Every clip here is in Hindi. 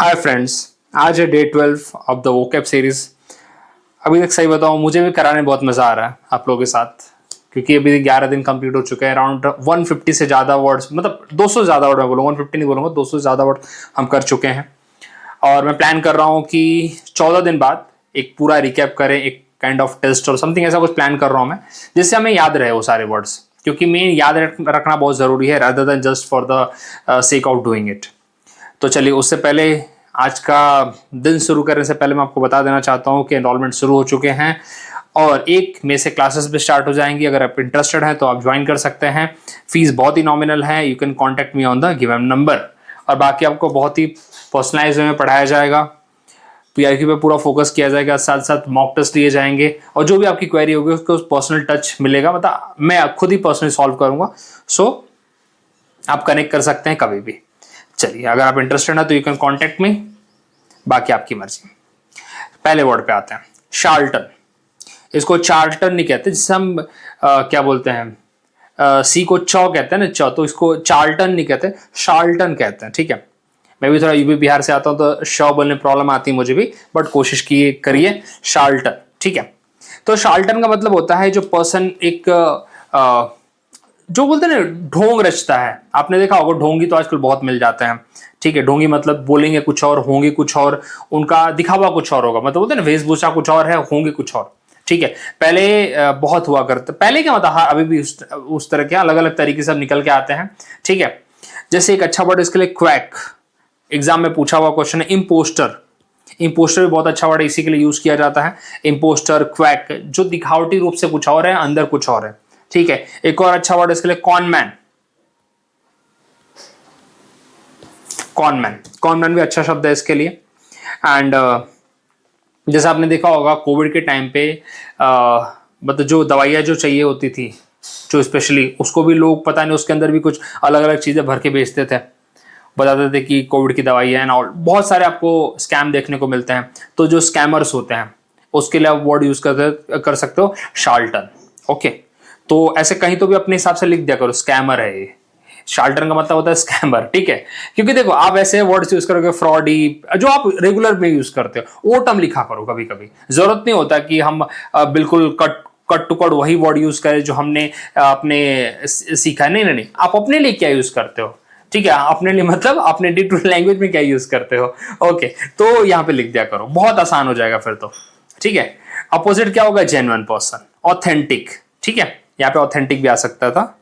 हाय फ्रेंड्स, आज है day 12 of the vocab series. अभी तक सही बताऊं, मुझे भी कराने बहुत मज़ा आ रहा है आप लोगों के साथ, क्योंकि अभी 11 दिन कंप्लीट हो चुके हैं। अराउंड 150 से ज़्यादा वर्ड्स, मतलब 200 से ज़्यादा वर्ड मैं बोलूँगा, 150 नहीं बोलूँगा, 200 से ज़्यादा वर्ड हम कर चुके हैं। और मैं प्लान कर रहा हूँ कि 14 दिन बाद एक पूरा रिकैप करें, एक काइंड ऑफ टेस्ट और समथिंग ऐसा कुछ प्लान कर रहा हूँ मैं, जिससे हमें याद रहे वो सारे वर्ड्स, क्योंकि मेन याद रखना बहुत ज़रूरी है rather than just for the sake of doing it. तो चलिए, उससे पहले आज का दिन शुरू करने से पहले मैं आपको बता देना चाहता हूँ कि एनरोलमेंट शुरू हो चुके हैं और 1 मई से क्लासेस भी स्टार्ट हो जाएंगी। अगर आप इंटरेस्टेड हैं तो आप ज्वाइन कर सकते हैं। फीस बहुत ही नॉमिनल है। You can contact me on the given number. और बाकी आपको बहुत ही पर्सनलाइज वे में पढ़ाया जाएगा, पीआईक्यू पे पूरा फोकस किया जाएगा, साथ साथ मॉक टेस्ट लिए जाएंगे और जो भी आपकी क्वेरी होगी उसको पर्सनल टच मिलेगा, मतलब मैं खुद ही पर्सनली सॉल्व करूँगा। सो आप कनेक्ट कर सकते हैं कभी भी। चलिए, अगर आप इंटरेस्टेड हैं तो यू कैन कॉन्टैक्ट मी, बाकी आपकी मर्जी। पहले वर्ड पे आते हैं, शार्लटन। इसको चार्लटन नहीं कहते, जिससे हम क्या बोलते हैं, सी को चौ कहते हैं ना, चौ, तो इसको चार्लटन नहीं कहते, शार्लटन कहते हैं। ठीक है, मैं भी थोड़ा यूपी बिहार से आता हूँ तो श बोलने प्रॉब्लम आती है मुझे भी, बट कोशिश की करिए शार्लटन। ठीक है, तो शार्लटन का मतलब होता है जो पर्सन एक जो बोलते हैं ना ढोंग रचता है। आपने देखा होगा, ढोंगी तो आजकल बहुत मिल जाते हैं। ठीक है, ढोंगी मतलब बोलेंगे कुछ और, होंगे कुछ और, उनका दिखावा कुछ और होगा, मतलब बोलते हैं ना वेशभूषा कुछ और है, होंगे कुछ और। ठीक है, पहले बहुत हुआ करते, पहले क्या मतलब, हाँ अभी भी उस तरह के अलग अलग तरीके से निकल के आते हैं। ठीक है, जैसे एक अच्छा वर्ड इसके लिए क्वैक, एग्जाम में पूछा हुआ क्वेश्चन है। इम्पोस्टर, इम्पोस्टर भी बहुत अच्छा वर्ड है, इसी के लिए यूज किया जाता है। इम्पोस्टर, क्वैक, जो दिखावटी रूप से कुछ और है, अंदर कुछ और है। ठीक है, एक और अच्छा वर्ड इसके लिए कॉनमैन। कॉनमैन, कॉनमैन भी अच्छा शब्द है इसके लिए। एंड जैसे आपने देखा होगा कोविड के टाइम पे मतलब जो दवाइयाँ जो चाहिए होती थी, जो स्पेशली, उसको भी लोग पता नहीं उसके अंदर भी कुछ अलग अलग चीज़ें भर के बेचते थे, बताते थे कि कोविड की दवाई है एंड ऑल। बहुत सारे आपको स्कैम देखने को मिलते हैं। तो जो स्कैमर्स होते हैं उसके लिए आप वर्ड यूज कर सकते हो शार्लटन। ओके, तो ऐसे कहीं तो भी अपने हिसाब से लिख दिया करो, स्कैमर है ये। शार्लटन का मतलब होता है स्कैमर। ठीक है, क्योंकि देखो आप ऐसे वर्ड्स यूज करोगे, फ्रॉडी, जो आप रेगुलर में यूज करते हो वो टर्म लिखा करो। कभी कभी जरूरत नहीं होता कि हम बिल्कुल कट टू कट वही वर्ड यूज करें जो हमने अपने सीखा है। नहीं नहीं नहीं, आप अपने लिए क्या यूज करते हो। ठीक है, अपने लिए मतलब अपने डे टू डे लैंग्वेज में क्या यूज करते हो। ओके, तो यहाँ पे लिख दिया करो, बहुत आसान हो जाएगा फिर तो। ठीक है, अपोजिट क्या होगा, जेन्युइन पर्सन, ऑथेंटिक। ठीक है, यहाँ पे ऑथेंटिक भी आ सकता था,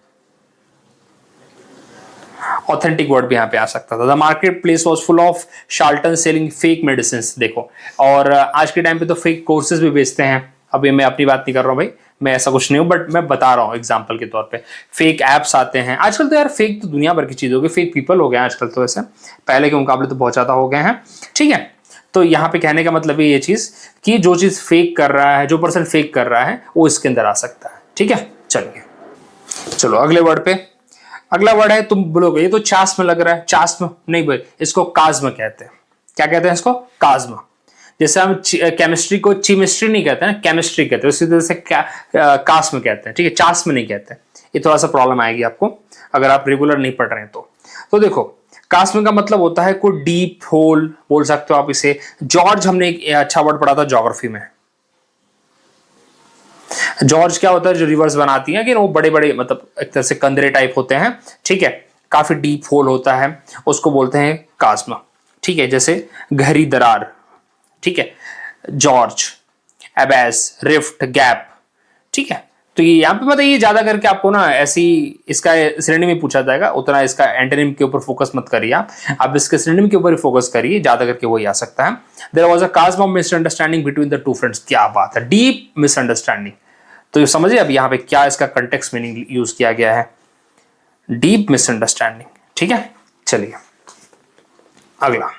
ऑथेंटिक वर्ड भी यहाँ पे आ सकता था। The market place was full of charlatan selling fake medicine. देखो, और आज के टाइम पे तो फेक कोर्सेज भी बेचते हैं। अभी मैं अपनी बात नहीं कर रहा हूँ भाई, मैं ऐसा कुछ नहीं हूँ, बट मैं बता रहा हूँ एग्जाम्पल के तौर पे। फेक एप्स आते हैं आजकल तो यार, फेक तो दुनिया भर की चीज हो गई, फेक पीपल हो गए आजकल तो, ऐसे पहले के मुकाबले तो बहुत ज्यादा हो गए हैं। ठीक है, तो यहाँ पे कहने का मतलब ये चीज कि जो चीज फेक कर रहा है, जो पर्सन फेक कर रहा है, वो इसके अंदर आ सकता है। ठीक है, चलिए चलो अगले वर्ड पे। अगला वर्ड है, तुम बोलोगे ये तो चास्म लग रहा है, चास्म नहीं भाई, इसको काज्म कहते हैं। क्या कहते हैं इसको, काज्म। जैसे हम केमिस्ट्री को चिमिस्ट्री नहीं कहते हैं, केमिस्ट्री कहते हैं, उसी तरह से कास्म कहते हैं। ठीक है, चास्म नहीं कहते। ये थोड़ा सा प्रॉब्लम आएगी आपको अगर आप रेगुलर नहीं पढ़ रहे हैं तो देखो, कास्म का मतलब होता है कोई डीप होल, बोल सकते हो आप इसे। जॉर्ज, हमने एक अच्छा वर्ड पढ़ा था ज्योग्राफी में। जॉर्ज क्या होता है, जो रिवर्स बनाती है, कि वो बड़े बड़े मतलब एक तरह से कंदरे टाइप होते हैं। ठीक है, काफी डीप होल होता है, उसको बोलते हैं कास्मा। ठीक है, जैसे गहरी दरार। ठीक है, जॉर्ज, एबैस, रिफ्ट, गैप। ठीक है, तो ये यहाँ पे मतलब ये ज्यादा करके आपको ना ऐसी इसका श्रेणी में पूछा जाएगा, उतना इसका एंटोनिम के ऊपर फोकस मत करिए आप इसके श्रेणी के ऊपर ही फोकस करिए, ज्यादा करके वही आ सकता है। There was a chasm of misunderstanding between the two friends. क्या बात है, डीप मिसअंडरस्टैंडिंग। तो समझिए अब यहाँ पे क्या इसका कंटेक्स्ट मीनिंग यूज किया गया है, डीप मिसअंडरस्टैंडिंग। ठीक है, चलिए अगला,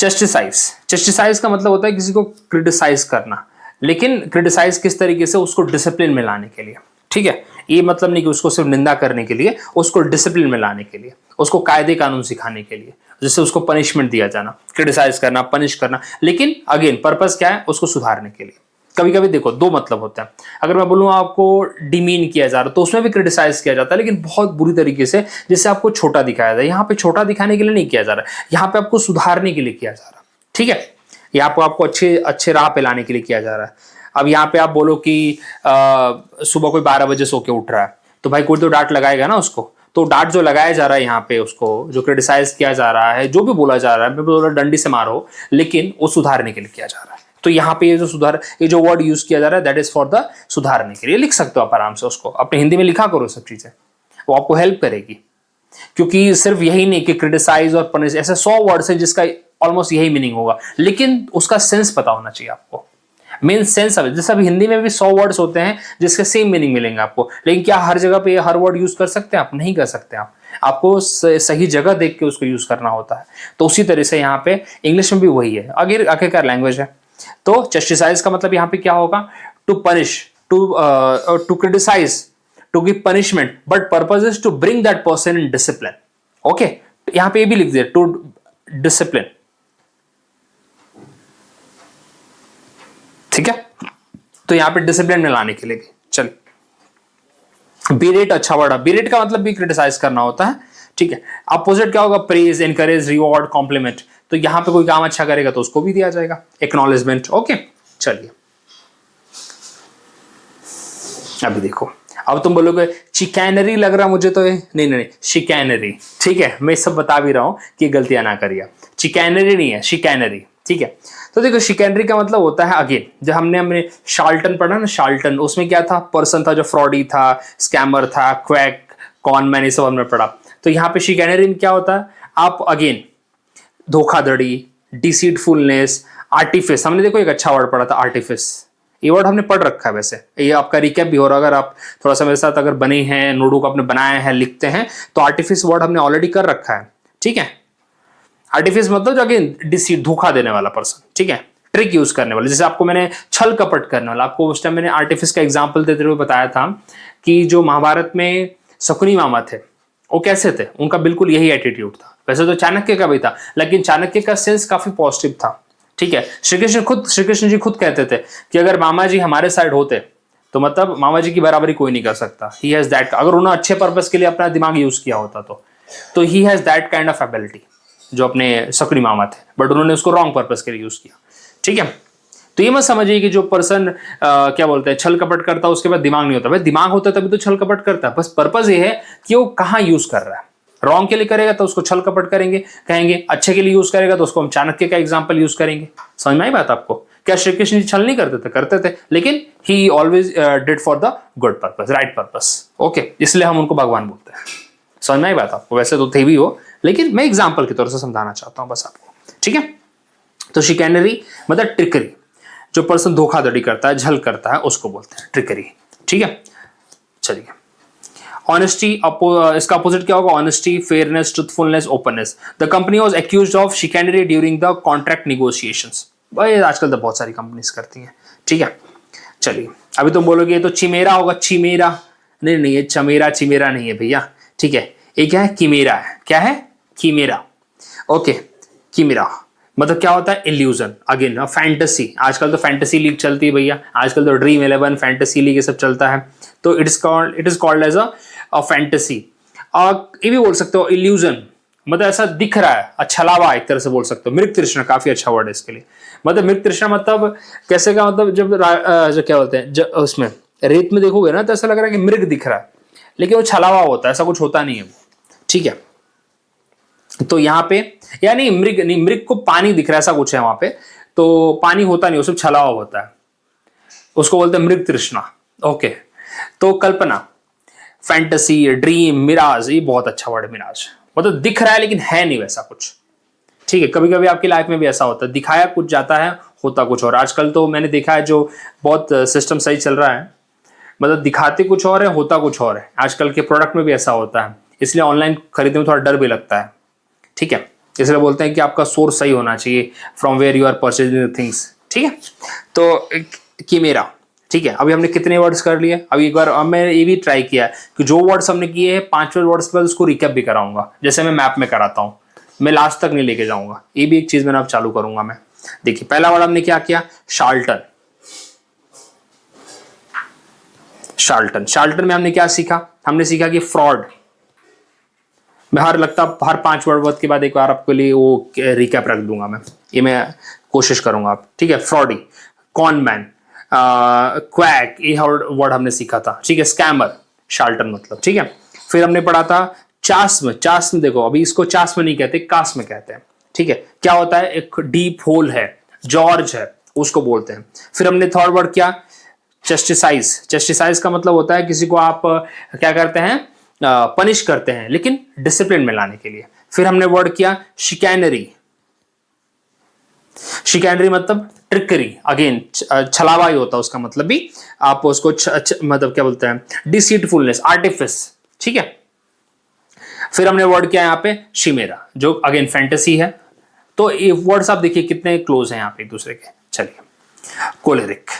जस्टिसाइज। जस्टिसाइज का मतलब होता है किसी को क्रिटिसाइज करना, लेकिन क्रिटिसाइज किस तरीके से, उसको डिसिप्लिन में लाने के लिए। ठीक है, ये मतलब नहीं कि उसको सिर्फ निंदा करने के लिए, उसको डिसिप्लिन में लाने के लिए, उसको कायदे कानून सिखाने के लिए, जिससे उसको पनिशमेंट दिया जाना। क्रिटिसाइज करना, पनिश करना, लेकिन अगेन पर्पस क्या है, उसको सुधारने के लिए। कभी कभी देखो दो मतलब होते हैं। अगर मैं बोलूँ आपको डिमीन किया जा रहा है तो उसमें भी क्रिटिसाइज किया जाता है, लेकिन बहुत बुरी तरीके से, जिससे आपको छोटा दिखाया जाए। यहाँ पे छोटा दिखाने के लिए नहीं किया जा रहा है, यहाँ पे आपको सुधारने के लिए किया जा रहा है। ठीक है, यहाँ पे आपको अच्छे अच्छे राह पे लाने के लिए किया जा रहा है। अब यहाँ पे आप बोलो कि सुबह कोई 12 बजे सो के उठ रहा है, तो भाई कोई तो डांट लगाएगा ना उसको। तो डांट जो लगाया जा रहा है यहाँ पे, उसको जो क्रिटिसाइज किया जा रहा है, जो भी बोला जा रहा है, मैं बोल रहा डंडी से मारो, लेकिन वो सुधारने के लिए किया जा रहा है। तो यहाँ पे ये जो वर्ड यूज किया जा रहा है, दैट इज फॉर द सुधारने के लिए। लिख सकते हो आप आराम से उसको, अपने हिंदी में लिखा करो सब चीजें, वो आपको हेल्प करेगी। क्योंकि सिर्फ यही नहीं कि क्रिटिसाइज और पनिश, ऐसे 100 वर्ड्स है जिसका ऑलमोस्ट यही मीनिंग होगा, लेकिन उसका सेंस पता होना चाहिए आपको, मेन सेंस है। जैसे अभी हिंदी में भी 100 वर्ड्स होते हैं जिसके सेम मीनिंग मिलेंगे आपको, लेकिन क्या हर जगह पे हर वर्ड यूज कर सकते हैं आप? नहीं कर सकते आप, आपको सही जगह देख के उसको यूज करना होता है। तो उसी तरह से यहाँ पे इंग्लिश में भी वही है, आखिरकार लैंग्वेज है। तो चस्टिसाइज का मतलब यहाँ पे क्या होगा? To punish, to criticise, to give punishment, but purpose is to bring that person in discipline. Okay, यहाँ पे ये भी लिख दिया, टू डिसिप्लिन। ठीक है, तो यहाँ पे डिसिप्लिन में लाने के लिए। चल, बीरेट अच्छा वर्ड है, बीरेट का मतलब भी क्रिटिसाइज करना होता है। ठीक है, अपोजिट क्या होगा? Praise, encourage, reward, compliment. तो यहां पे कोई काम अच्छा करेगा तो उसको भी दिया जाएगा एक्नॉलेजमेंट। ओके, चलिए अभी देखो, अब तुम बोलोगे चिकैनरी लग रहा मुझे तो नहीं, शिकैनरी। ठीक है, मैं सब बता भी रहा हूं कि गलतियां ना करिए, चिकैनरी नहीं है, शिकैनरी। ठीक है, तो देखो शिकैनरी का मतलब होता है, अगेन जब हमने शार्लटन पढ़ा ना, शार्लटन, उसमें क्या था? पर्सन था जो फ्रॉडी था, स्कैमर था, क्वैक, कॉनमैन, ये सब हमने पढ़ा। तो यहाँ पे शिकैनरी में क्या होता है? आप अगेन धोखाधड़ी, डिसीटफुलनेस, आर्टिफिस। हमने देखो एक अच्छा वर्ड पढ़ा था, आर्टिफिस। ये वर्ड हमने पढ़ रखा है, वैसे ये आपका रिकैप भी हो रहा है। अगर आप थोड़ा सा मेरे साथ अगर बने हैं, नोटबुक आपने बनाया है, लिखते हैं, तो आर्टिफिस वर्ड हमने ऑलरेडी कर रखा है। ठीक है, आर्टिफिस मतलब जो अगेन डिसीट, धोखा देने वाला पर्सन। ठीक है, ट्रिक यूज करने वाला, जैसे आपको मैंने छल कपट करने वाला, आपको उस टाइम मैंने आर्टिफिस का एग्जांपल देते हुए बताया था कि जो महाभारत में शकुनी मामा थे, वो कैसे थे? उनका बिल्कुल यही एटीट्यूड था। वैसे तो चाणक्य का भी था, लेकिन चाणक्य का सेंस काफी पॉजिटिव था। ठीक है, श्री कृष्ण जी खुद कहते थे कि अगर मामा जी हमारे साइड होते तो मतलब मामा जी की बराबरी कोई नहीं कर सकता। ही हैज दैट, अगर उन्होंने अच्छे पर्पस के लिए अपना दिमाग यूज किया होता तो he has that kind of ability, जो अपने शकुनी मामा थे, बट उन्होंने उसको रॉन्ग पर्पस के लिए यूज किया। ठीक है, तो ये मत समझिए कि जो पर्सन क्या बोलते हैं छल कपट करता है उसके बाद दिमाग नहीं होता। भाई दिमाग होता है तभी तो छल कपट करता है, बस पर्पस ये है कि वो कहाँ यूज कर रहा है। रॉन्ग के लिए करेगा तो उसको छल कपट करेंगे, कहेंगे। अच्छे के लिए यूज करेगा तो उसको हम चाणक्य का एग्जाम्पल यूज करेंगे। समझ में आई बात आपको? क्या श्री कृष्ण जी छल नहीं करते थे? करते थे, लेकिन ही always did for the good purpose, right purpose. Okay, इसलिए हम उनको भगवान बोलते हैं। समझ में आई बात आपको? वैसे तो थे भी हो, लेकिन मैं एग्जाम्पल के तौर से समझाना चाहता हूं बस आपको। ठीक है, तो शिकैनरी मतलब ट्रिकरी, जो पर्सन धोखाधड़ी करता है, झल करता है, उसको बोलते हैं ट्रिकरी। ठीक है, चलिए ऑनेस्टी, इसका अपोजिट क्या होगा? Honesty, fairness, truthfulness, openness. The company was accused of chicanery during the contract negotiations. भाई आजकल तो बहुत सारी कंपनीज करती हैं। ठीक है, चलिए अभी तुम बोलोगे ये तो चिमेरा होगा, चिमेरा। नहीं, ये चमेरा चिमेरा नहीं है भैया। ठीक है, ये क्या है? किमेरा है। क्या है? किमेरा। ओके, किमेरा मतलब क्या होता है? Illusion, again fantasy. आजकल तो फैंटेसी लीग चलती है भैया, आजकल तो ड्रीम 11, फैंटेसी लीग ये सब चलता है। तो it is called as a fantasy. ये भी बोल सकते हो इल्यूजन, मतलब ऐसा दिख रहा है, छलावा एक तरह से बोल सकते हो। मृग तृष्णा काफी अच्छा वर्ड है इसके लिए। मतलब मृग तृष्णा मतलब कैसे का? मतलब जब जो क्या बोलते हैं, उसमें रेत में देखोगे ना तो ऐसा लग रहा है कि मृग दिख रहा है, लेकिन वो छलावा होता है, ऐसा कुछ होता नहीं है। ठीक है, तो यहाँ पे या नहीं, मृग नहीं, मृग को पानी दिख रहा है, ऐसा कुछ है वहां पे। तो पानी होता नहीं, उसमें छलावा होता है, उसको बोलते हैं मृग तृष्णा। ओके, तो कल्पना, फैंटेसी, ड्रीम, मिराज, ये बहुत अच्छा वर्ड है मिराज। मतलब दिख रहा है लेकिन है नहीं वैसा कुछ। ठीक है, कभी कभी आपकी लाइफ में भी ऐसा होता है, दिखाया कुछ जाता है, होता कुछ और। आजकल तो मैंने देखा है जो बहुत सिस्टम सही चल रहा है, मतलब दिखाते कुछ और है, होता कुछ और है। आजकल के प्रोडक्ट में भी ऐसा होता है, इसलिए ऑनलाइन खरीदने में थोड़ा डर भी लगता है। ठीक है, इसलिए बोलते हैं कि आपका सोर्स सही होना चाहिए, from where you are purchasing things. ठीक है, तो किमेरा। ठीक है, अभी हमने कितने वर्ड्स कर लिए? अभी एक बार मैं ये भी ट्राई किया है कि जो वर्ड्स हमने किए हैं 5वें वर्ड्स के बाद उसको रिकैप भी कराऊंगा, जैसे मैं मैप में कराता हूँ। मैं लास्ट तक नहीं लेके जाऊंगा, ये भी एक चीज मैंने अब चालू करूंगा मैं। देखिए पहला वर्ड हमने क्या किया? शार्लटन। शार्लटन। शार्लटन में हमने क्या सीखा? हमने सीखा कि फ्रॉड, मैं हर 5 वर्ड के बाद एक बार आपके लिए वो रिकैप रख दूंगा, ये मैं कोशिश करूंगा आप, ठीक है। फ्रॉडी, कॉनमैन, क्वैक, ये वर्ड हमने सीखा था, ठीक है। स्कैमर, शार्लटन मतलब, ठीक है। फिर हमने पढ़ा था चास्म। चास्म देखो, अभी इसको चास्म नहीं कहते, कास्म कहते हैं, ठीक है। क्या होता है? एक डीप होल है, जॉर्ज है, उसको बोलते हैं। फिर हमने थर्ड वर्ड क्या? जस्टिसाइज। जस्टिसाइज का मतलब होता है किसी को आप क्या करते हैं? पनिश करते हैं, लेकिन डिसिप्लिन में लाने के लिए। फिर हमने वर्ड किया शिकैनरी। शिकैनरी मतलब ट्रिकरी, अगेन छलावा ही होता है उसका मतलब भी, आप उसको मतलब क्या बोलते हैं? डिसीटफुलनेस, आर्टिफिस, ठीक है। फिर हमने वर्ड किया यहाँ पे शिमेरा, जो अगेन फैंटेसी है। तो ये वर्ड्स आप देखिए कितने क्लोज हैं यहाँ पे एक दूसरे के। चलिए, कोलेरिक।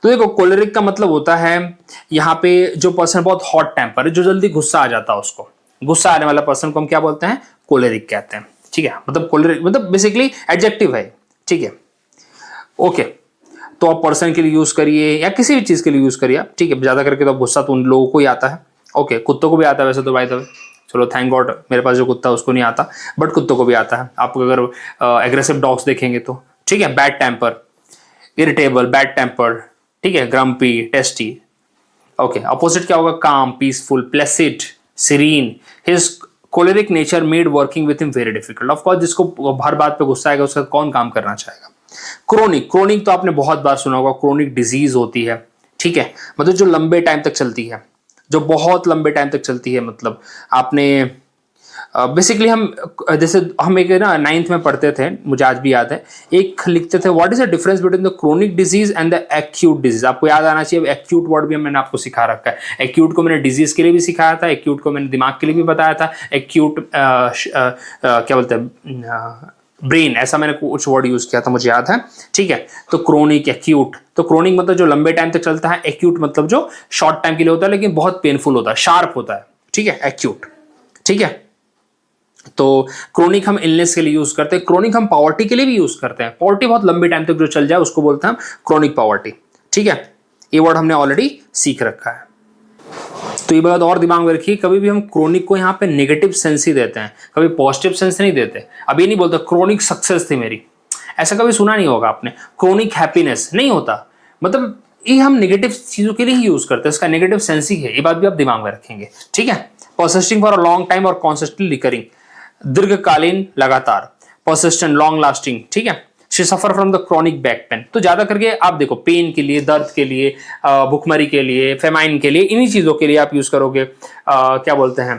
तो देखो, कोलेरिक का मतलब होता है यहाँ पे जो पर्सन बहुत हॉट टेम्पर है, जो जल्दी गुस्सा आ जाता है, उसको गुस्सा आने वाला पर्सन को हम क्या बोलते हैं? कोलेरिक कहते हैं, ठीक है। मतलब कोलेरिक मतलब बेसिकली एडजेक्टिव है, ठीक है। ओके, तो आप पर्सन के लिए यूज करिए या किसी भी चीज के लिए यूज करिए आप, ठीक है। ज्यादा करके तो गुस्सा तो उन लोगों को ही आता है, ओके। कुत्तों को भी आता है वैसे तो, बाय द वे, चलो थैंक गॉड मेरे पास जो कुत्ता है उसको नहीं आता, बट कुत्तों को भी आता है। आप अगर एग्रेसिव डॉग्स देखेंगे तो, ठीक है। Bad temper, irritable, bad temper, ठीक है। Grumpy, testy, okay. अपोजिट क्या होगा? Calm, peaceful, placid, serene. His choleric nature made working with him very difficult. Of course जिसको हर बात पे गुस्सा आएगा उसका कौन काम करना चाहेगा? क्रोनिक, क्रोनिक तो आपने बहुत बार सुना होगा, क्रोनिक डिजीज होती है, ठीक है। मतलब जो लंबे टाइम तक चलती है, जो बहुत लंबे टाइम तक चलती है। मतलब आपने बेसिकली हम जैसे हम एक ना 9th में पढ़ते थे, मुझे आज भी याद है, एक लिखते थे what is the difference between the chronic disease and the acute disease. आपको याद आना चाहिए, एक्यूट वर्ड भी मैंने आपको सिखा रखा है। एक्यूट को मैंने डिजीज के लिए भी सिखाया था, एक्यूट को मैंने दिमाग के लिए भी बताया था, एक्यूट क्या बोलते हैं, ब्रेन, ऐसा मैंने कुछ वर्ड यूज किया था, मुझे याद है, ठीक है। तो क्रोनिक, एक्यूट, तो क्रोनिक मतलब जो लंबे टाइम तक चलता है, एक्यूट मतलब जो शॉर्ट टाइम के लिए होता है लेकिन बहुत पेनफुल होता है, शार्प होता है, ठीक है, एक्यूट, ठीक है। तो क्रोनिक हम इलनेस के लिए यूज करते हैं, क्रोनिक हम पॉवर्टी के लिए भी यूज करते हैं। पॉवर्टी बहुत लंबे टाइम तक जो चल जाए उसको बोलते हैं हम क्रोनिक पॉवर्टी, ठीक है। ये वर्ड हमने ऑलरेडी सीख रखा है। तो ये बात और दिमाग में रखिए, कभी भी हम क्रोनिक को यहाँ पे नेगेटिव सेंस ही देते हैं, कभी पॉजिटिव सेंस नहीं देते। अब ये नहीं बोलते क्रोनिक सक्सेस थी मेरी, ऐसा कभी सुना नहीं होगा आपने। क्रोनिक हैप्पीनेस नहीं होता, मतलब ये हम नेगेटिव चीजों के लिए ही यूज करते हैं, इसका नेगेटिव सेंस ही है, ये बात भी आप दिमाग में रखेंगे, ठीक है। Persisting for a long time और कॉन्सिस्टेंटली रिकरिंग, दीर्घकालीन, लगातार, परसिस्टेंट, लॉन्ग लास्टिंग, ठीक है। She suffer from the chronic back pain, तो ज्यादा करके आप देखो पेन के लिए, दर्द के लिए, भुखमरी के लिए, फेमाइन के लिए, इन्हीं चीजों के लिए आप यूज करोगे क्या बोलते हैं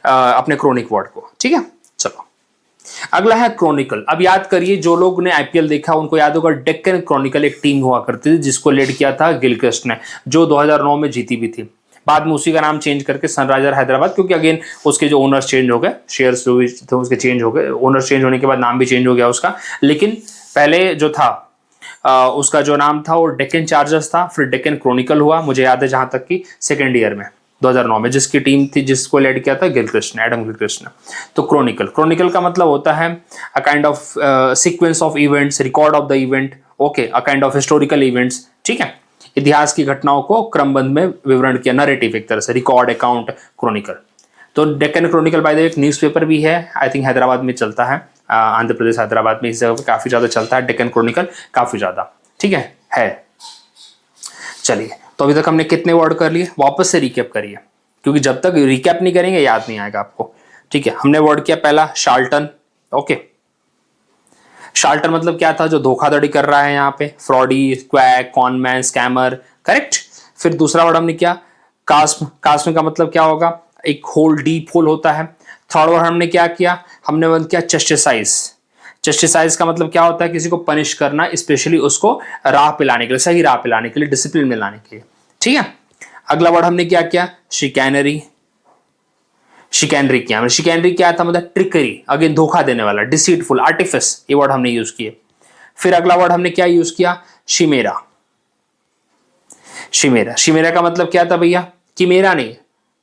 अपने क्रोनिक वर्ड को, ठीक है। चलो, अगला है क्रॉनिकल। अब याद करिए, जो लोग ने आईपीएल देखा उनको याद होगा डेक्कन क्रॉनिकल एक टीम हुआ करती थी जिसको लीड किया था गिलक्रिस्ट ने, जो 2009 में जीती भी थी। बाद में उसी का नाम चेंज करके सनराइजर हैदराबाद, क्योंकि अगेन उसके जो ओनर्स चेंज हो गए, शेयर्स जो भी थे उसके चेंज हो गए, ओनर्स चेंज होने के बाद नाम भी चेंज हो गया उसका। लेकिन पहले जो था उसका जो नाम था वो डेक्कन चार्जर्स था, फिर डेक्कन क्रॉनिकल हुआ, मुझे याद है जहां तक कि सेकेंड ईयर में 2009 में, जिसकी टीम थी जिसको लीड किया था गिलक्रिस्ट ने, एडम गिलक्रिस्ट ने। तो क्रॉनिकल, क्रॉनिकल का मतलब होता है a kind of sequence of events, record of the event, okay, a kind of historical events, ठीक है। इतिहास की घटनाओं को क्रमबद्ध में विवरण किया, नरेटिव एक तरह से, रिकॉर्ड, अकाउंट, क्रॉनिकल। तो Deccan Chronicle by the way एक न्यूज़पेपर भी है, आई थिंक हैदराबाद में चलता है, आंध्र प्रदेश हैदराबाद में इस जगह पर काफी ज्यादा चलता है डेक्कन क्रॉनिकल, काफी ज्यादा, ठीक है। चलिए, तो अभी तक हमने कितने वर्ड कर लिए, वापस से रिकैप करिए, क्योंकि जब तक रिकैप नहीं करेंगे याद नहीं आएगा आपको, ठीक है। हमने वर्ड किया पहला शार्लटन, ओके। शार्लटन मतलब क्या था? जो धोखाधड़ी कर रहा है यहाँ पे, fraudy, quack, conman, scammer, correct. फिर दूसरा वर्ड हमने क्या? कास्म। कास्म का मतलब क्या होगा? एक होल, डीप होल होता है। थर्ड वर्ड हमने क्या किया? हमने वर्ड किया चस्टिसाइज। चस्टिसाइज का मतलब क्या होता है? किसी को पनिश करना, स्पेशली उसको राह पिलाने के लिए, सही राह पिलाने के लिए, डिसिप्लिन में लाने के लिए, ठीक है। अगला वर्ड हमने क्या किया? शिकैनरी। शिकैनरी किया, शिकैनरी क्या था? मतलब ट्रिकरी, अगेन धोखा देने वाला, डिसीटफुल, आर्टिफिस, ये वर्ड हमने यूज किए। फिर अगला वर्ड हमने क्या यूज किया? शिमेरा। शिमेरा, शिमेरा का मतलब क्या था भैया? किमेरा नहीं,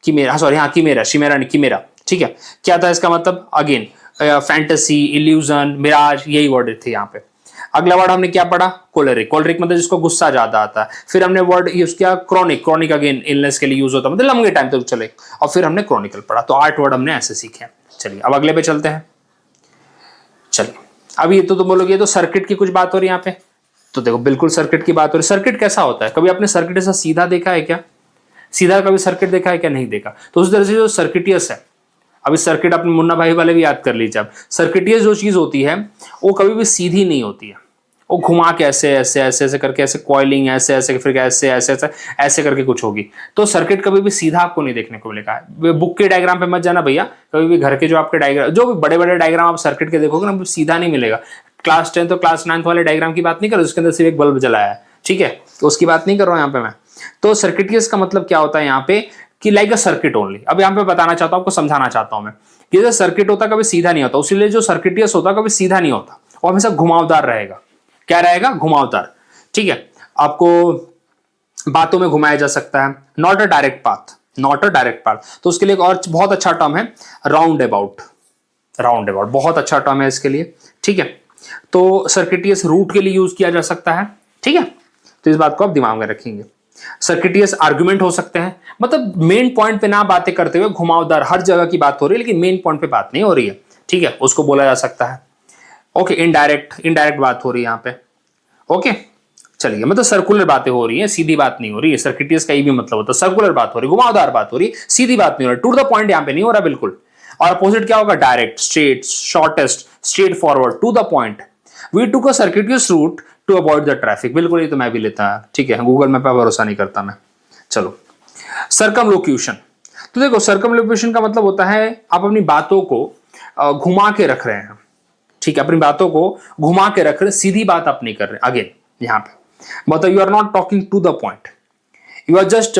किमेरा, सॉरी, हाँ किमेरा, शिमेरा नहीं, किमेरा, ठीक है। क्या था इसका मतलब? अगेन फैंटेसी, इल्यूजन, मिराज, यही वर्ड थे यहाँ पे। अगला वर्ड हमने क्या पढ़ा, कोलेरिक। कोलेरिक मतलब जिसको गुस्सा ज्यादा आता है। फिर हमने वर्ड यूज किया क्रोनिक। क्रोनिक अगेन इलनेस के लिए यूज होता है, मतलब लंबे टाइम तक चले। और फिर हमने क्रोनिकल पढ़ा। तो 8 वर्ड हमने ऐसे सीखे हैं। चलिए अब अगले पे चलते हैं। चलिए अब ये तो तुम बोलोगे तो सर्किट की कुछ बात हो रही है यहाँ पे। तो देखो बिल्कुल सर्किट की बात हो रही है। सर्किट कैसा होता है, कभी आपने सर्किट ऐसा सीधा देखा है क्या? सीधा कभी सर्किट देखा है क्या? नहीं देखा। तो उस तरह से जो सर्किटियस है, अभी सर्किट अपने मुन्ना भाई वाले भी याद कर लीजिए आप। सर्किटियस जो चीज होती है वो कभी भी सीधी नहीं होती है, वो घुमा के ऐसे ऐसे ऐसे ऐसे करके, ऐसे कॉइलिंग ऐसे ऐसे, फिर ऐसे ऐसे ऐसे ऐसे करके कुछ होगी। तो सर्किट कभी भी सीधा आपको नहीं देखने को मिलेगा। बुक के डायग्राम पे मत जाना भैया, कभी भी घर के जो आपके डायग्राम, जो भी बड़े बड़े डायग्राम आप सर्किट के देखोगे ना, सीधा नहीं मिलेगा। क्लास 10 तो क्लास 9 वाले डायग्राम की बात नहीं कर रहा, उसके अंदर सिर्फ एक बल्ब जलाया है, ठीक है, तो उसकी बात नहीं कर रहा हूं यहाँ पे मैं। तो सर्किटियस का मतलब क्या होता है यहाँ पे कि लाइक अ सर्किट ओनली। अब यहाँ पे बताना चाहता हूँ, आपको समझाना चाहता हूँ मैं कि जो सर्किट होता कभी सीधा नहीं होता, उसीलिए जो सर्किटियस होता कभी सीधा नहीं होता, और हमेशा घुमावदार रहेगा। क्या रहेगा? घुमावदार, ठीक है। आपको बातों में घुमाया जा सकता है। Not a direct path, not a direct path. तो उसके लिए एक और बहुत अच्छा टर्म है राउंड अबाउट। राउंड अबाउट बहुत अच्छा टर्म है इसके लिए, ठीक है। तो सर्किटियस रूट के लिए यूज किया जा सकता है, ठीक है। तो इस बात को आप दिमाग में रखेंगे। सर्किटियस आर्गुमेंट हो सकते हैं, मतलब मेन पॉइंट पे ना बातें करते हुए घुमावदार, हर जगह की बात हो रही है लेकिन मेन पॉइंट पे बात नहीं हो रही है, ठीक है, उसको बोला जा सकता है। ओके, इनडायरेक्ट, इनडायरेक्ट बात हो रही है यहाँ पे। ओके चलिए, मतलब सर्कुलर बातें हो रही है, सीधी बात नहीं हो रही है। सर्किटियस का ये भी मतलब होता है सर्कुलर बात हो रही है, घुमावदार बात हो रही है, सीधी बात नहीं हो रही, टू द पॉइंट यहाँ पे नहीं हो रहा बिल्कुल। और अपोजिट क्या होगा? Direct, straight, shortest, straightforward, to the point. We took a circuitous route to avoid the traffic. बिल्कुल, ये तो मैं भी लेता है, ठीक है, गूगल मैप पर भरोसा नहीं करता मैं। चलो, सर्कमलोक्यूशन। तो देखो सर्कमलोक्यूशन का मतलब होता है आप अपनी बातों को घुमा के रख रहे हैं, ठीक है, अपनी बातों को घुमा के रख रहे, सीधी बात आप नहीं कर रहे। अगेन यहां पे मतलब you are not talking to the point, you are just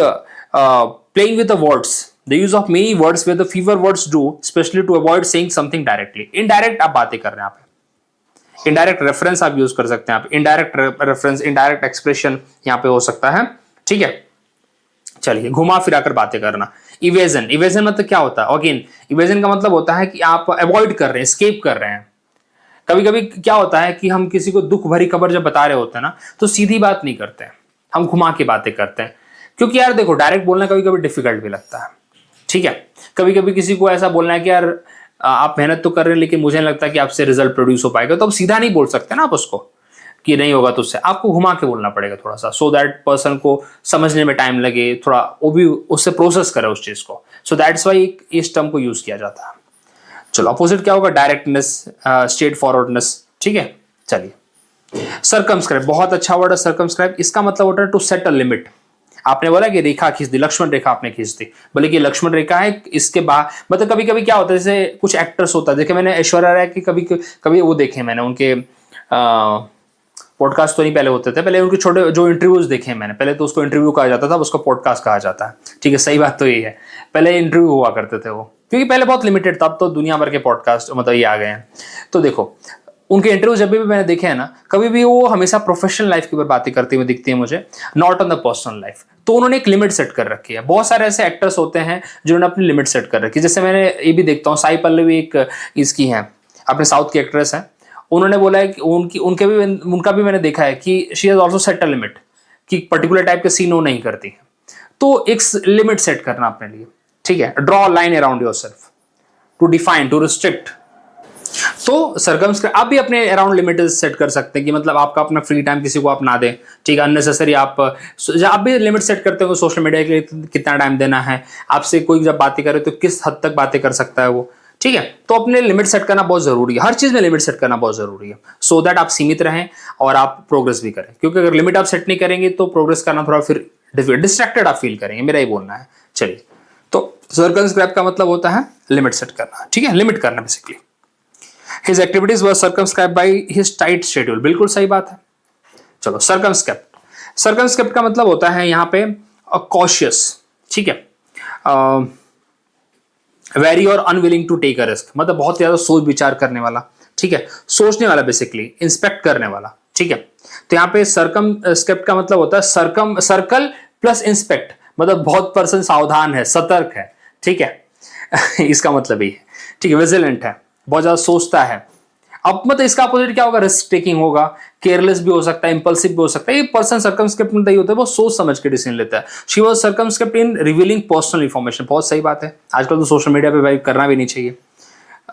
playing with the words, the use of many words with the fewer words do specially to avoid saying something directly. Indirect आप बातें कर रहे हैं, आप इनडायरेक्ट रेफरेंस आप यूज कर सकते हैं, आप इनडायरेक्ट रेफरेंस, इनडायरेक्ट एक्सप्रेशन यहां पे हो सकता है, ठीक है। चलिए, घुमा फिरा कर बातें करना। इवेजन, इवेजन मतलब क्या होता है? अगेन इवेजन का मतलब होता है कि आप अवॉइड कर रहे हैं, स्केप कर रहे हैं। कभी कभी क्या होता है कि हम किसी को दुख भरी खबर जब बता रहे होते हैं ना, तो सीधी बात नहीं करते हैं, हम घुमा के बातें करते हैं। क्योंकि यार देखो, डायरेक्ट बोलना कभी कभी डिफिकल्ट भी लगता है, ठीक है। कभी कभी किसी को ऐसा बोलना है कि यार आप मेहनत तो कर रहे हैं लेकिन मुझे नहीं लगता कि आपसे रिजल्ट प्रोड्यूस हो पाएगा, तो अब सीधा नहीं बोल सकते ना आप उसको कि नहीं होगा, तो उससे आपको घुमा के बोलना पड़ेगा थोड़ा सा, सो दैट पर्सन को समझने में टाइम लगे, थोड़ा वो भी उससे प्रोसेस करे उस चीज को। सो दैट्स वाई इस टर्म को यूज किया जाता है। चलो, अपोजिट क्या होगा? डायरेक्टनेस, स्ट्रेट फॉरवर्डनेस, ठीक है। चलिए, सर्कमस्क्राइब, बहुत अच्छा वर्ड है सर्कमस्क्राइब। इसका मतलब होता है टू सेट अ लिमिट। आपने बोला कि रेखा खींच दी, लक्ष्मण रेखा आपने खींच दी, बोले कि लक्ष्मण रेखा है, इसके बाद मतलब कभी कभी क्या होता है, जैसे कुछ एक्टर्स होता है, देखे मैंने ऐश्वर्या राय की कभी कभी वो देखे मैंने, उनके पॉडकास्ट तो नहीं पहले होते थे, पहले उनके छोटे जो इंटरव्यूज देखे मैंने, पहले तो उसको इंटरव्यू कहा जाता था, उसको पॉडकास्ट कहा जाता है, ठीक है, सही बात तो ये है, पहले इंटरव्यू हुआ करते थे वो, क्योंकि पहले बहुत लिमिटेड था, अब तो दुनिया भर के पॉडकास्ट मतलब ये आ गए हैं। तो देखो उनके इंटरव्यू जब भी मैंने देखे हैं ना, कभी भी वो हमेशा प्रोफेशनल लाइफ के ऊपर बातें करते हुए दिखती है मुझे, not on the personal life. तो उन्होंने एक लिमिट सेट कर रखी है। बहुत सारे ऐसे एक्टर्स होते हैं जिन्होंने अपनी लिमिट सेट कर रखी है, जैसे मैंने ये भी देखता हूँ, साई पल्लवी एक इसकी है, अपने साउथ की एक्ट्रेस है, उन्होंने बोला है कि उनका भी मैंने देखा है कि she has also set a limit, कि पर्टिकुलर टाइप के सीन वो नहीं करती है। तो एक लिमिट सेट करना अपने लिए, ठीक है, draw line around yourself, to define, to restrict. तो सर्कमस्क्राइब आप भी अपने अराउंड लिमिट सेट कर सकते हैं, कि मतलब आपका अपना फ्री टाइम किसी को आप ना दें, ठीक है, अननेसेसरी आप भी लिमिट सेट करते हो सोशल मीडिया के लिए कितना टाइम देना है, आपसे कोई जब बातें करे तो किस हद तक बातें कर सकता है वो, ठीक है। तो अपने लिमिट सेट करना बहुत जरूरी है, हर चीज में लिमिट सेट करना बहुत जरूरी है, सो दैट आप सीमित रहें और आप प्रोग्रेस भी करें, क्योंकि अगर लिमिट आप सेट नहीं करेंगे तो प्रोग्रेस करना थोड़ा फिर डिस्ट्रैक्टेड आप फील करेंगे, मेरा ही बोलना है। चलिए, तो सर्कमस्क्राइब का मतलब होता है लिमिट सेट करना, ठीक है, लिमिट करना basically. His activities were circumscribed by his tight schedule, बिल्कुल सही बात है। चलो, circumscribed, circumscribed का मतलब होता है यहाँ पे cautious, ठीक है, वेरी और unwilling to take a risk, मतलब बहुत ज्यादा सोच विचार करने वाला, ठीक है, सोचने वाला, बेसिकली इंस्पेक्ट करने वाला, ठीक है। तो यहाँ पे सर्कमस्क्राइब्ड का मतलब होता है सर्कल प्लस इंस्पेक्ट, मतलब बहुत पर्सन सावधान है, सतर्क है, ठीक है इसका मतलब ये है, ठीक है, विजिलेंट है, बहुत ज्यादा सोचता है, अब मतलब इसका अपोजिट क्या होगा, रिस्क टेकिंग होगा, केयरलेस भी हो सकता है, इंपल्सिव भी हो सकता है। ये पर्सन सर्कमस्क्रिप्ट में नहीं होता है, वो सोच समझ के डिसीजन लेता है। She was circumspect in revealing personal information. बहुत सही बात है, आजकल तो सोशल मीडिया पे भाई करना भी नहीं चाहिए।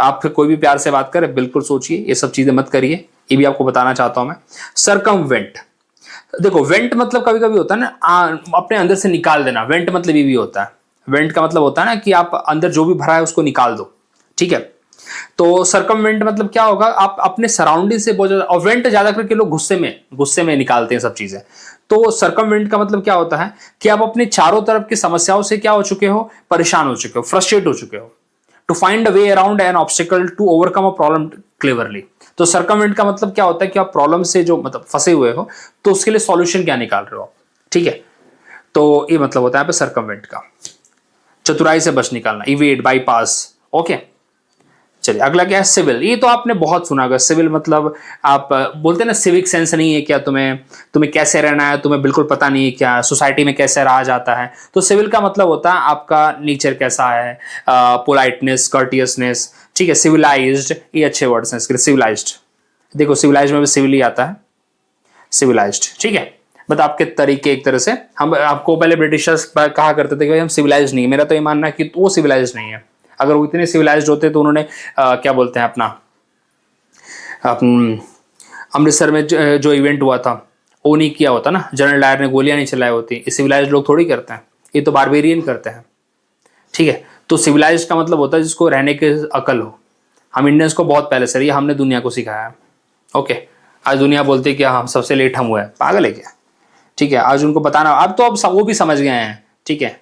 आप फिर कोई भी प्यार से बात करे बिल्कुल सोचिए, ये सब चीजें मत करिए, ये भी आपको बताना चाहता हूं मैं। सरकमवेंट, देखो वेंट मतलब कभी कभी होता है ना अपने अंदर से निकाल देना, वेंट मतलब ये भी होता है। वेंट का मतलब होता है ना कि आप अंदर जो भी भरा है उसको निकाल दो, ठीक है। तो सरकमवेंट मतलब क्या होगा, आप अपने सराउंडिंग से बहुत ज्यादा, और वेंट ज्यादा करके लोग गुस्से में निकालते हैं सब चीजें। तो सरकमवेंट का मतलब क्या होता है कि आप अपने चारों तरफ की समस्याओं से क्या हो चुके हो, परेशान हो चुके हो, फ्रस्ट्रेट हो चुके हो। To find a way around an obstacle to overcome a problem cleverly. तो सर्कमवेंट का मतलब क्या होता है कि आप प्रॉब्लम से जो मतलब फंसे हुए हो, तो उसके लिए सॉल्यूशन क्या निकाल रहे हो, ठीक है। तो ये मतलब होता है पे सर्कमवेंट का, चतुराई से बच निकालना, इवेड, बाईपास, ओके। चलिए अगला क्या है, सिविल। ये तो आपने बहुत सुना होगा, सिविल मतलब आप बोलते हैं ना सिविक सेंस नहीं है क्या तुम्हें, तुम्हें कैसे रहना है तुम्हें बिल्कुल पता नहीं है क्या, सोसाइटी में कैसे रहा जाता है। तो सिविल का मतलब होता है आपका नेचर कैसा है, पोलाइटनेस, कर्टियसनेस, ठीक है। सिविलाइज्ड, ये अच्छे वर्ड्स हैं इसके लिए, सिविलाइज्ड। देखो सिविलाइज्ड में भी सिविल ही आता है, सिविलाइज्ड, ठीक है। बट आपके तरीके एक तरह से, हम आपको पहले ब्रिटिशर्स कहा करते थे कि हम सिविलाइज नहीं है। मेरा तो ये मानना है कि वो सिविलाइज नहीं है। अगर वो इतने सिविलाइज्ड होते तो उन्होंने क्या बोलते हैं अपना अमृतसर में जो इवेंट हुआ था वो नहीं किया होता ना, जनरल डायर ने गोलियां नहीं चलाई होती। ये सिविलाइज्ड लोग थोड़ी करते हैं, ये तो बारबेरियन करते हैं, ठीक है। तो सिविलाइज्ड का मतलब होता है जिसको रहने की अकल हो। हम इंडियंस को बहुत पहले से रही, हमने दुनिया को सिखाया है, ओके। आज दुनिया बोलती है कि हम सबसे लेट हम हुए हैं, पागल है क्या, ठीक है। आज उनको बताना, अब तो अब सब वो भी समझ गए हैं, ठीक है।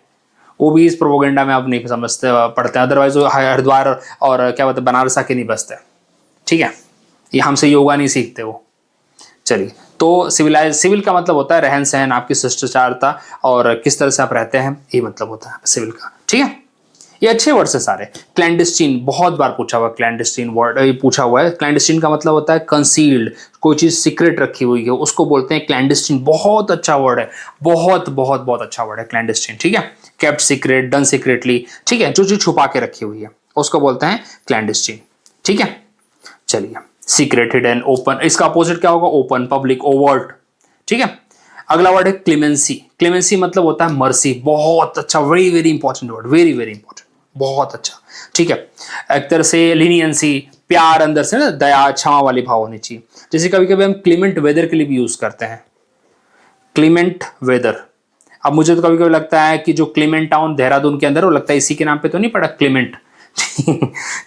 वो भी इस प्रोपोगेंडा में अब नहीं समझते पढ़ते हैं, अदरवाइज वो हरिद्वार और क्या बोलते हैं बनारस आके नहीं बसते, ठीक है। ये हमसे योगा नहीं सीखते वो। चलिए, तो सिविल का मतलब होता है रहन सहन, आपकी शिष्टाचारता और किस तरह से आप रहते हैं, ये मतलब होता है सिविल का, ठीक है। ये अच्छे वर्ड है सारे। क्लैंडस्टीन बहुत बार पूछा हुआ, क्लैंडस्टीन वर्ड ये पूछा हुआ है। क्लैंडस्टीन का मतलब होता है कंसील्ड, कोई चीज सीक्रेट रखी हुई है उसको बोलते हैं क्लैंडस्टीन। बहुत अच्छा वर्ड है, बहुत बहुत बहुत अच्छा वर्ड है क्लैंडस्टीन, ठीक है। केप्ट सीक्रेट, डन सीक्रेटली, ठीक है, जो चीज छुपा के रखी हुई है उसको बोलते हैं क्लैंडस्टीन, ठीक है। चलिए, सीक्रेट, हिडन, ओपन, इसका अपोजिट क्या होगा, ओपन, पब्लिक, ओवर्ट, ठीक है। अगला वर्ड है क्लेमेंसी। क्लेमेंसी मतलब होता है मर्सी, बहुत अच्छा, very very important word, very very important, बहुत अच्छा, ठीक है। एक तरह से लीनियंसी, प्यार अंदर से ना, दया, क्षमा वाली भाव होनी चाहिए। जैसे कभी कभी हम क्लीमेंट वेदर के लिए भी यूज करते हैं, क्लीमेंट वेदर। अब मुझे तो कभी कभी लगता है कि जो क्लीमेंट टाउन देहरादून के अंदर, वो लगता है इसी के नाम पे तो नहीं पड़ा क्लीमेंट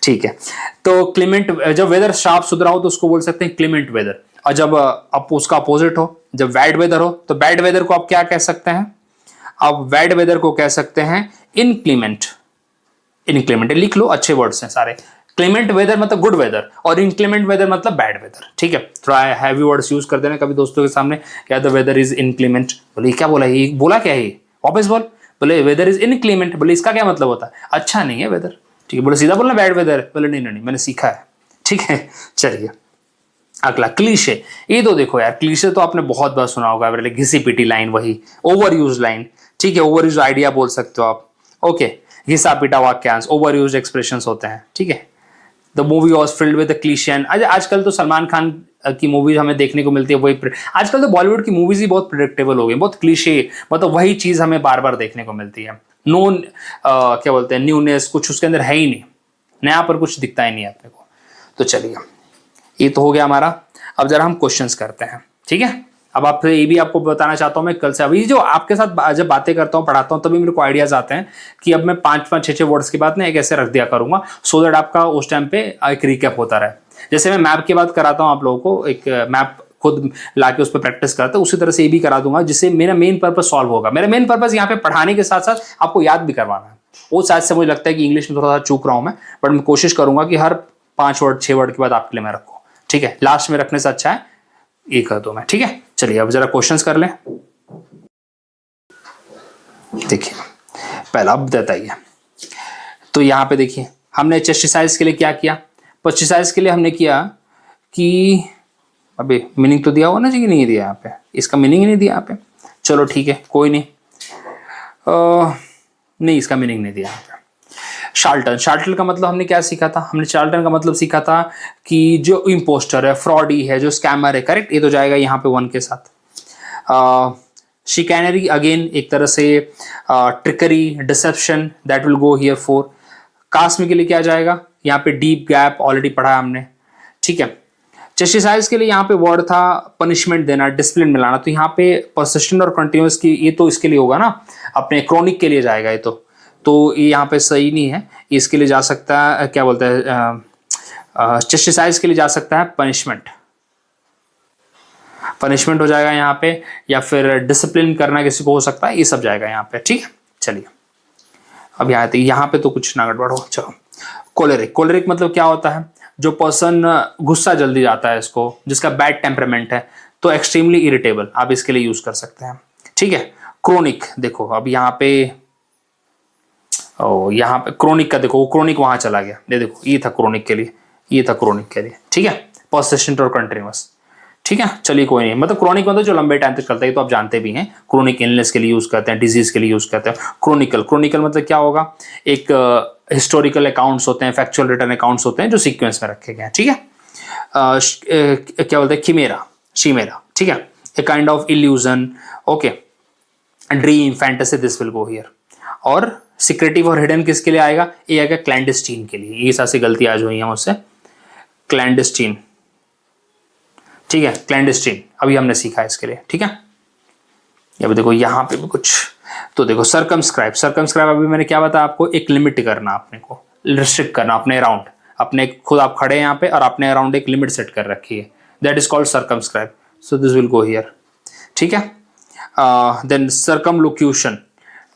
ठीक है। तो क्लीमेंट, जब वेदर साफ सुथरा हो तो उसको बोल सकते हैं क्लीमेंट वेदर। और जब अब उसका अपोजिट हो, जब बैड वेदर हो, तो बैड वेदर को आप क्या कह सकते हैं, आप बैड वेदर को कह सकते हैं इनक्लीमेंट। इनक्लीमेंट लिख लो, अच्छे वर्ड्स हैं सारे। क्लीमेंट वेदर मतलब गुड वेदर, और इनक्लीमेंट वेदर मतलब बैड वेदर, ठीक है। थोड़ा हैवी वर्ड्स यूज कर देना कभी दोस्तों के सामने, क्या द वेदर इज इनक्लीमेंट, बोले क्या बोला, ये बोला क्या है, वापस बोल, बोले वेदर इज इनक्लीमेंट, बोले इसका क्या मतलब होता है, अच्छा नहीं है वेदर, ठीक है। बोले सीधा बोलना बैड वेदर, बोले नहीं नहीं मैंने सीखा है, ठीक है। चलिए अगला क्लीशे। ये तो देखो यार, क्लीशे तो आपने बहुत बार सुना होगा, घिसी पिटी लाइन, वही ओवर यूज लाइन, ठीक है। ओवर यूज आइडिया बोल सकते हो आप, ओके। घिसा पिटा वाक्यांश, ओवर यूज एक्सप्रेशंस होते हैं, ठीक है। The movie was filled with cliché. आजकल तो सलमान खान की मूवीज हमें देखने को मिलती है, वही आजकल तो बॉलीवुड की मूवीज ही बहुत प्रिडिक्टेबल हो गई, बहुत क्लीशे, मतलब वही चीज हमें बार बार देखने को मिलती है। नो क्या बोलते हैं, न्यूनेस कुछ उसके अंदर है ही नहीं, नया पर कुछ दिखता ही नहीं अपने को। तो चलिए, ये तो हो गया हमारा। अब जरा हम क्वेश्चंस करते हैं, ठीक है। अब आप ये भी आपको बताना चाहता हूं मैं, कल से अभी जो आपके साथ जब बातें करता हूं, पढ़ाता हूं, तभी मेरे को आइडियाज आते हैं कि अब मैं 5-5, 6-6 वर्ड्स के बाद ना एक ऐसे रख दिया करूंगा, सो दैट आपका उस टाइम पे एक रिकैप होता रहे। जैसे मैं मैप की बात कराता हूं आप लोगों को, एक मैप खुद लाके उस पर प्रैक्टिस करते हैं, उसी तरह से ये भी करा दूंगा, जिससे मेरा मेन पर्पस सॉल्व होगा। मेरा मेन पर्पस यहाँ पे पढ़ाने के साथ साथ आपको याद भी करवाना है। वो शायद से मुझे लगता है कि इंग्लिश में थोड़ा सा चूक रहा हूं मैं, बट मैं कोशिश करूंगा कि हर 5 वर्ड 6 वर्ड के बाद आपके लिए मैं रखूँ, ठीक है। लास्ट में रखने से अच्छा है ये कर दो मैं, ठीक है। चलिए अब जरा क्वेश्चंस कर लें। देखिए पहला अब बताइए, तो यहां पे देखिए हमने चेस्ट साइज के लिए क्या किया, चेस्ट साइज के लिए हमने किया कि अबे मीनिंग तो दिया हुआ ना जी, कि नहीं दिया यहाँ पे, इसका मीनिंग ही नहीं दिया यहाँ पे। चलो ठीक है, कोई नहीं, नहीं इसका मीनिंग नहीं दिया यहाँ पे। शार्लटन, शार्लटन का मतलब हमने क्या सीखा था, हमने शार्लटन का मतलब सीखा था कि जो इम्पोस्टर है, फ्रॉडी है, जो स्कैमर है, करेक्ट, ये तो जाएगा यहाँ पे 1 के साथ। शिकैनरी अगेन एक तरह से trickery, deception, that will go here 4। कास्म के लिए क्या जाएगा, यहाँ पे डीप गैप ऑलरेडी पढ़ा है हमने, ठीक है। चेस्टिसाइज के लिए यहाँ पे वर्ड था पनिशमेंट देना, डिसिप्लिन मिलाना, तो यहाँ पे परसिस्टेंट और कंटिन्यूस की, ये तो इसके लिए होगा ना, अपने क्रोनिक के लिए जाएगा ये तो ये यहाँ पे सही नहीं है, इसके लिए जा सकता है क्या बोलते हैं, चेस्टिसाइज के लिए जा सकता है पनिशमेंट, पनिशमेंट हो जाएगा यहाँ पे, या फिर डिसिप्लिन करना किसी को हो सकता है, ये सब जाएगा यहाँ पे, ठीक है। चलिए अब यहाँ पे तो कुछ ना गड़बड़ हो। चलो कोलेरिक, कोलेरिक मतलब क्या होता है, जो पर्सन गुस्सा जल्दी जाता है, इसको जिसका बैड टेम्परामेंट है, तो एक्सट्रीमली इरिटेबल, आप इसके लिए यूज कर सकते हैं, ठीक है। क्रोनिक, देखो अब यहाँ पे क्रोनिक का देखो, क्रोनिक वहां चला गया, ये देखो ये था क्रोनिक के लिए, ये था क्रोनिक के लिए, ठीक है, परसिस्टेंट और कंटिन्यूअस, ठीक है। चलिए कोई नहीं, मतलब क्रोनिक मतलब जो लंबे टाइम तक चलता है, तो आप जानते भी हैं, क्रोनिक इलनेस के लिए यूज करते हैं, डिजीज के लिए यूज करते हैं। क्रोनिकल, क्रोनिकल मतलब क्या होगा, एक हिस्टोरिकल अकाउंट्स होते हैं, फैक्चुअल रिटर्न अकाउंट्स होते हैं जो सीक्वेंस में रखे गए हैं, ठीक है। क्या बोलते हैं, खिमेरा, शीमेरा, ठीक है, a kind of illusion, okay, dream, fantasy, this will go here. और सिक्रेटिव और हिडन किसके लिए आएगा, ये आएगा क्लैंडस्टीन के लिए, ये सारी गलती आज हुई है मुझसे, क्लैंडस्टीन, ठीक है, क्लैंडस्टीन अभी हमने सीखा है इसके लिए, ठीक है। अब देखो यहाँ पे भी कुछ, तो देखो सर्कमस्क्राइब, सर्कमस्क्राइब अभी मैंने क्या बताया आपको, एक लिमिट करना, अपने को रिस्ट्रिक्ट करना, अपने अराउंड, अपने खुद आप खड़े हैं यहाँ पे और अपने अराउंड एक लिमिट सेट कर रखी है, that is called circumscribe, so this will go here, ठीक है। देन सर्कमलोक्यूशन,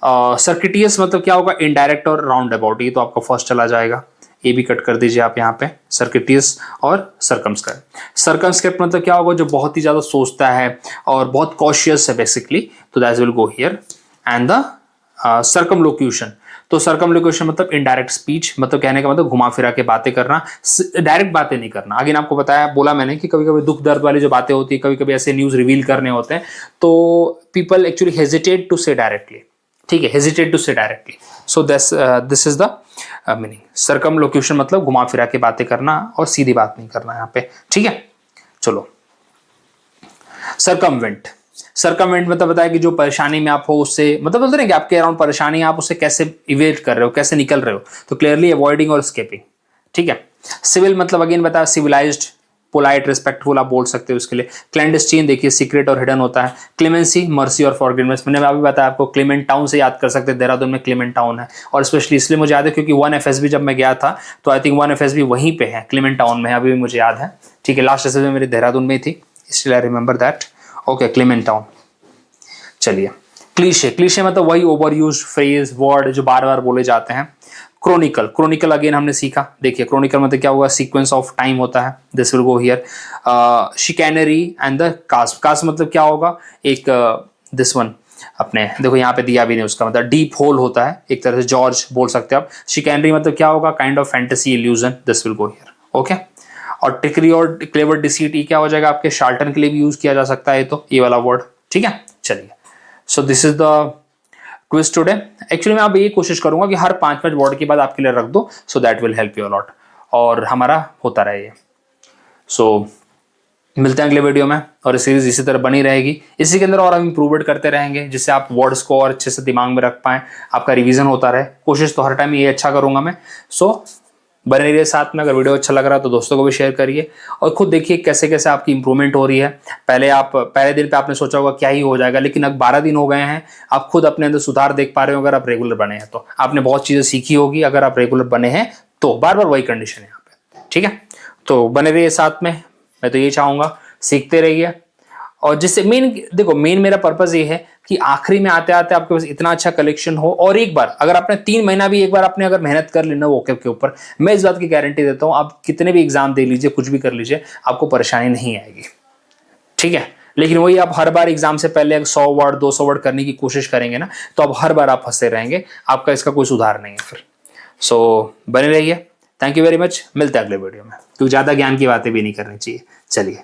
सर्किटियस मतलब क्या होगा, इनडायरेक्ट और राउंड अबाउट, ये तो आपका फर्स्ट चला जाएगा, ये भी कट कर दीजिए आप यहाँ पे, सर्किटियस और सर्कमस्क्राइब। सर्कमस्क्राइब मतलब क्या होगा, जो बहुत ही ज्यादा सोचता है और बहुत कॉशियस है बेसिकली, तो that will go here. And the circumlocution, तो सर्कमलोक्यूशन मतलब इनडायरेक्ट स्पीच, मतलब कहने का मतलब घुमा फिरा के बातें करना, डायरेक्ट बातें नहीं करना। अगेन आपको बताया, बोला मैंने कि कभी कभी दुख दर्द वाली जो बातें होती है, कभी कभी ऐसे न्यूज रिवील करने होते हैं, तो people actually hesitate to say directly, ठीक है, hesitate to say directly, so this is the meaning. Circumlocution मतलब घुमा फिरा के बातें करना और सीधी बात नहीं करना यहाँ पे, ठीक है। चलो सर्कमवेंट, सर्कमवेंट मतलब बताया कि जो परेशानी में आप हो उससे, मतलब बोलते हैं कि आपके अराउंड परेशानी है, आप उससे कैसे इवेट कर रहे हो, कैसे निकल रहे हो, तो क्लियरली अवॉइडिंग और एस्केपिंग, ठीक है। सिविल मतलब अगेन बताया सिविलाइज्ड, पोलाइट, रिस्पेक्टफुल आप बोल सकते हो उसके लिए। क्लैंडस्टीन देखिए सीक्रेट और हिडन होता है। क्लेमेंसी, मर्सी और फॉरगिवनेस, मैंने अभी बताया आपको, क्लेमेंट टाउन से याद कर सकते हैं, देहरादून में क्लेमेंट टाउन है, और स्पेशली इसलिए मुझे याद है क्योंकि 1FSB जब मैं गया था तो आई थिंक 1FSB वहीं पे है, क्लेमेंट टाउन में, अभी भी मुझे याद है, ठीक है। लास्ट एसएसबी मेरी देहरादून में थी, still I remember that, okay, Clement town. चलिए क्लीशे, क्लीशे मतलब वही ओवर यूज फ्रेज, वर्ड जो बार बार बोले जाते हैं। क्रोनिकल, क्रोनिकल अगेन हमने सीखा, देखिए क्रोनिकल मतलब क्या होगा, सीक्वेंस ऑफ टाइम होता है, this will go here. Chicanery and the cost, cost मतलब क्या होगा, एक दिस वन अपने देखो यहाँ पे दिया भी नहीं, उसका मतलब डीप होल होता है, एक तरह से जॉर्ज बोल सकते हैं आप। शिकैनरी मतलब क्या होगा, kind of fantasy illusion, this will go here, okay. और ट्रिकरी और क्लेवर डिसीट, ये क्या हो जाएगा आपके, शार्लटन के लिए भी यूज किया जा सकता है, तो ये वाला वर्ड, ठीक है। चलिए सो this is the quiz today. Actually मैं अब ये कोशिश करूंगा कि हर 5-5 वर्ड के बाद आपके लिए रख दो, so that will help you a lot, और हमारा होता रहे ये। सो मिलते हैं अगले वीडियो में, और ये सीरीज इसी तरह बनी रहेगी, इसी के अंदर और हम इम्प्रूवमेंट करते रहेंगे, जिससे आप वर्ड्स को और अच्छे से दिमाग में रख पाएं, आपका रिवीजन होता रहे। कोशिश तो हर टाइम ये अच्छा करूंगा मैं। सो बने रहिए साथ में। अगर वीडियो अच्छा लग रहा है तो दोस्तों को भी शेयर करिए, और खुद देखिए कैसे कैसे आपकी इंप्रूवमेंट हो रही है। पहले दिन पे आपने सोचा होगा क्या ही हो जाएगा, लेकिन अब 12 दिन हो गए हैं, आप खुद अपने अंदर सुधार देख पा रहे हो। अगर आप रेगुलर बने हैं तो आपने बहुत चीज़ें सीखी होगी, अगर आप रेगुलर बने हैं तो बार बार वही कंडीशन है यहाँ पे, ठीक है। तो बने रहिए साथ में, मैं तो ये चाहूँगा, सीखते रहिए। और जिससे मेन मेरा पर्पज ये है कि आखिरी में आते आते आपके पास इतना अच्छा कलेक्शन हो, और एक बार अगर आपने 3 महीना भी एक बार आपने अगर मेहनत कर ली ना वोकैब के ऊपर, मैं इस बात की गारंटी देता हूं, आप कितने भी एग्जाम दे लीजिए, कुछ भी कर लीजिए, आपको परेशानी नहीं आएगी, ठीक है। लेकिन वही आप हर बार एग्जाम से पहले 100 वर्ड 200 वर्ड करने की कोशिश करेंगे ना, तो अब हर बार आप फंसे रहेंगे, आपका इसका कोई सुधार नहीं है फिर। सो बने रहिए, थैंक यू वेरी मच, मिलते हैं अगले वीडियो में, क्योंकि ज्यादा ज्ञान की बातें भी नहीं करनी चाहिए। चलिए।